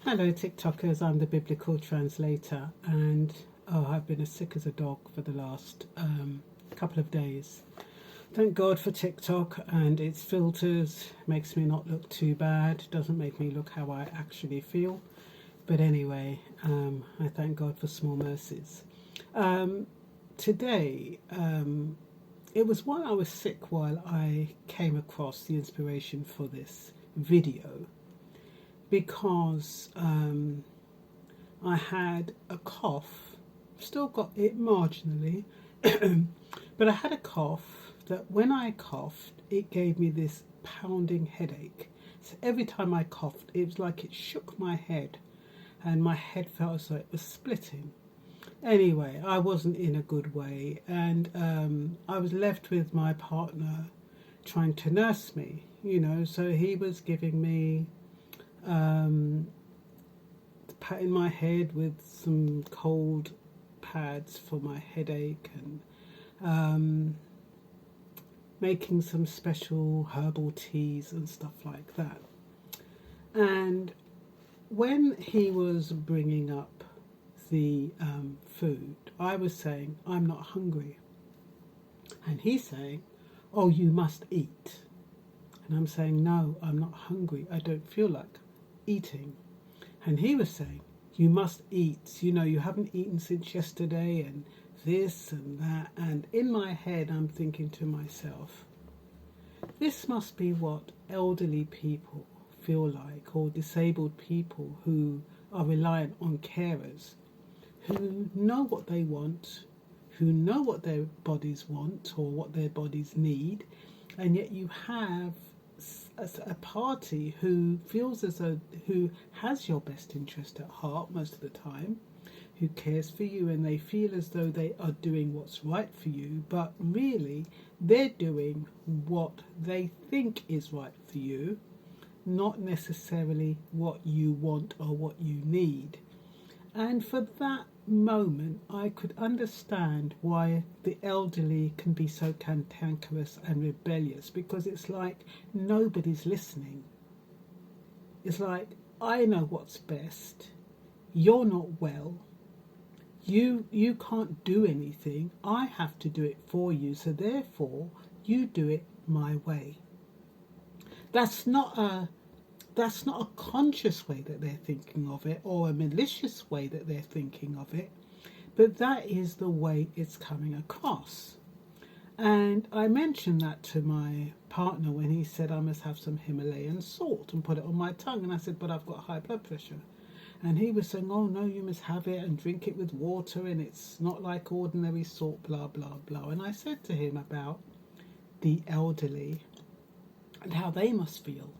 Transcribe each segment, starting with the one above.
Hello, TikTokers. I'm the biblical translator, and I've been as sick as a dog for the last couple of days. Thank God for TikTok and its filters. Makes me not look too bad. Doesn't make me look how I actually feel. But anyway, I thank God for small mercies. Today, it was while I was sick while I came across the inspiration for this video because I had a cough, still got it marginally, but I had a cough that when I coughed, it gave me this pounding headache. So every time I coughed, it was like it shook my head and my head felt as though it was splitting. Anyway, I wasn't in a good way, and I was left with my partner trying to nurse me, so he was giving me patting my head with some cold pads for my headache and making some special herbal teas and stuff like that. And when he was bringing up the food, I was saying, I'm not hungry. And he's saying, oh, you must eat. And I'm saying, no, I'm not hungry. I don't feel like eating. And he was saying, you must eat. You haven't eaten since yesterday and this and that. And in my head, I'm thinking to myself, this must be what elderly people feel like, or disabled people who are reliant on carers, who know what they want, who know what their bodies want or what their bodies need, and yet you have a party who feels as though, who has your best interest at heart most of the time, who cares for you, and they feel as though they are doing what's right for you, but really they're doing what they think is right for you, not necessarily what you want or what you need. And for that moment, I could understand why the elderly can be so cantankerous and rebellious, because it's like nobody's listening. It's like, I know what's best. You're not well. You can't do anything. I have to do it for you. So therefore, you do it my way. That's not a conscious way that they're thinking of it, or a malicious way that they're thinking of it, but that is the way it's coming across. And I mentioned that to my partner when he said I must have some Himalayan salt and put it on my tongue, and I said, but I've got high blood pressure. And he was saying, oh no, you must have it and drink it with water, and it's not like ordinary salt, blah blah blah. And I said to him about the elderly and how they must feel.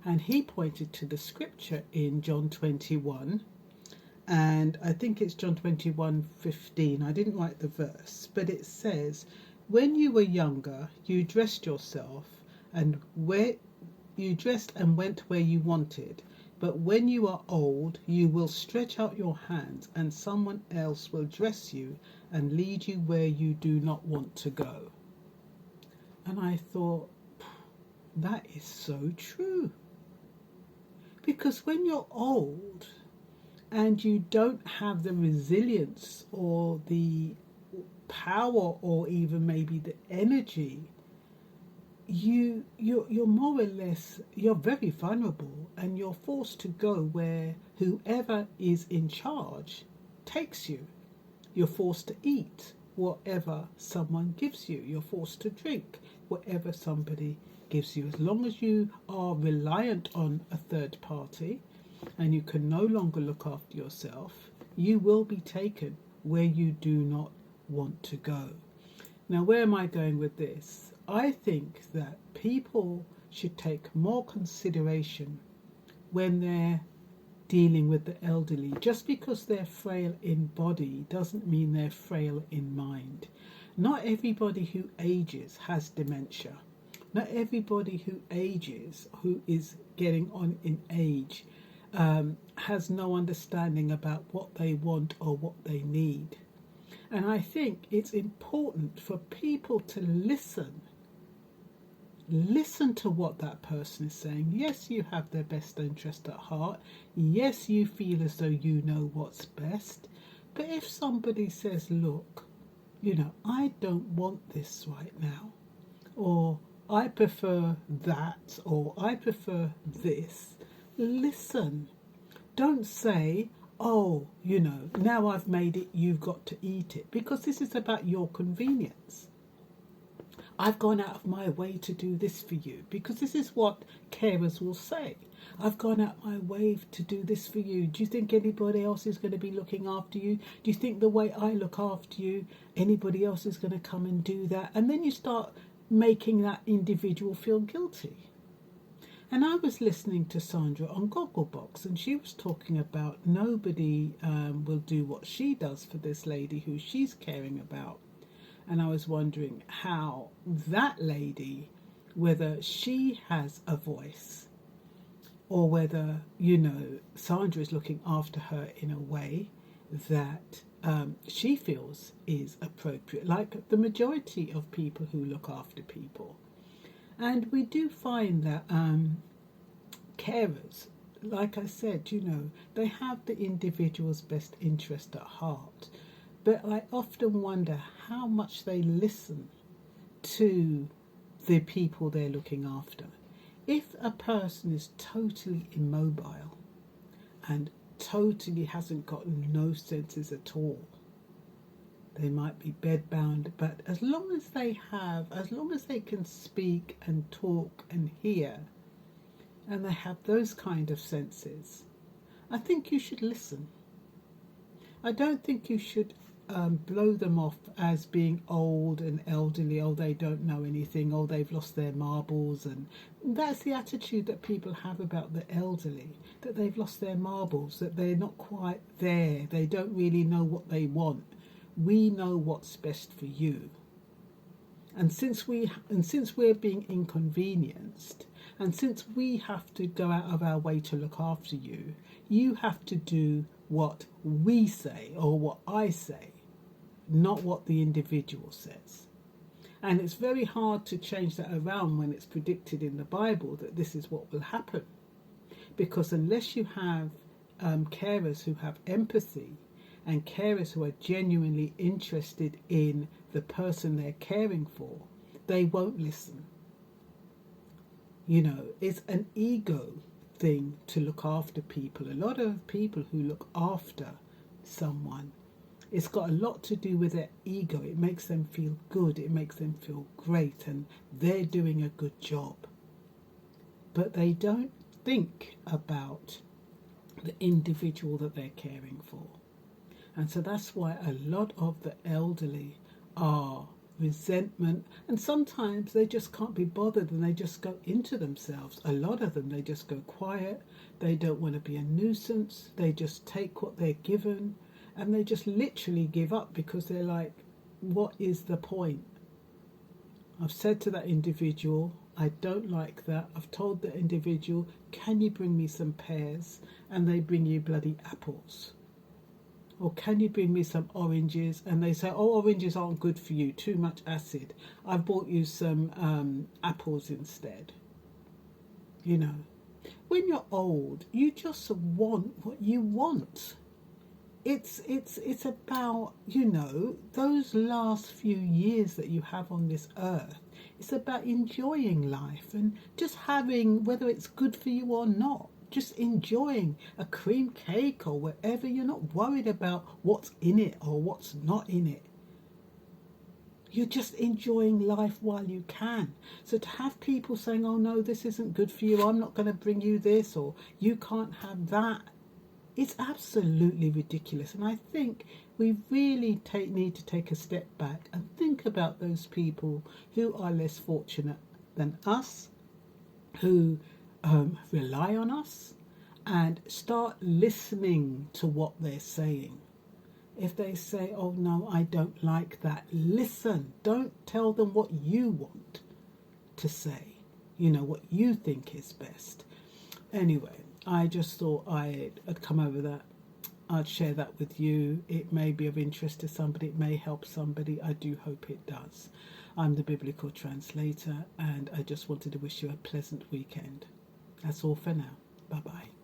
And he pointed to the scripture in John 21, and I think it's John 21:15. I didn't write the verse, but it says, when you were younger, you dressed yourself and went where you wanted. But when you are old, you will stretch out your hands, and someone else will dress you and lead you where you do not want to go. And I thought, that is so true. Because when you're old and you don't have the resilience or the power or even maybe the energy, you're more or less, you're very vulnerable, and you're forced to go where whoever is in charge takes you. You're forced to eat whatever someone gives you. You're forced to drink whatever somebody gives you. As long as you are reliant on a third party and you can no longer look after yourself, you will be taken where you do not want to go. Now, where am I going with this? I think that people should take more consideration when they're dealing with the elderly. Just because they're frail in body doesn't mean they're frail in mind. Not everybody who ages has dementia. Not everybody who ages, who is getting on in age, has no understanding about what they want or what they need. And I think it's important for people to listen Listen to what that person is saying. Yes, you have their best interest at heart. Yes, you feel as though you know what's best. But if somebody says, look, I don't want this right now, or I prefer that, or I prefer this, listen. Don't say, oh, now I've made it, you've got to eat it, because this is about your convenience. I've gone out of my way to do this for you, because this is what carers will say. I've gone out my way to do this for you. Do you think anybody else is going to be looking after you? Do you think the way I look after you, anybody else is going to come and do that? And then you start making that individual feel guilty. And I was listening to Sandra on Gogglebox, and she was talking about nobody will do what she does for this lady who she's caring about. And I was wondering how that lady, whether she has a voice, or whether, Sandra is looking after her in a way that she feels is appropriate, like the majority of people who look after people. And we do find that carers, like I said, they have the individual's best interest at heart. But I often wonder how much they listen to the people they're looking after. If a person is totally immobile and totally hasn't got no senses at all, they might be bedbound, but as long as they can speak and talk and hear, and they have those kind of senses, I think you should listen. I don't think you should blow them off as being old and elderly. Oh, they don't know anything. Oh, they've lost their marbles. And that's the attitude that people have about the elderly, that they've lost their marbles, that they're not quite there. They don't really know what they want. We know what's best for you. And since we're being inconvenienced, and since we have to go out of our way to look after you, you have to do what we say or what I say, not what the individual says. And it's very hard to change that around when it's predicted in the Bible that this is what will happen. Because unless you have carers who have empathy and carers who are genuinely interested in the person they're caring for, they won't listen. It's an ego thing to look after people. A lot of people who look after someone, it's got a lot to do with their ego. It makes them feel good, it makes them feel great, and they're doing a good job. But they don't think about the individual that they're caring for. And so that's why a lot of the elderly are resentment, and sometimes they just can't be bothered and they just go into themselves. A lot of them, they just go quiet, they don't want to be a nuisance, they just take what they're given, and they just literally give up because they're like, what is the point? I've said to that individual, I don't like that. I've told the individual, can you bring me some pears? And they bring you bloody apples. Or can you bring me some oranges? And they say, oh, oranges aren't good for you, too much acid. I've bought you some apples instead. When you're old, you just want what you want. It's about, those last few years that you have on this earth. It's about enjoying life and just having, whether it's good for you or not, just enjoying a cream cake or whatever. You're not worried about what's in it or what's not in it. You're just enjoying life while you can. So to have people saying, oh no, this isn't good for you, I'm not going to bring you this, or you can't have that, it's absolutely ridiculous. And I think we really need to take a step back and think about those people who are less fortunate than us, who rely on us, and start listening to what they're saying. If they say, oh no, I don't like that, listen. Don't tell them what you want to say, what you think is best. Anyway, I just thought I'd come over that. I'd share that with you. It may be of interest to somebody. It may help somebody. I do hope it does. I'm the biblical translator, and I just wanted to wish you a pleasant weekend. That's all for now. Bye bye.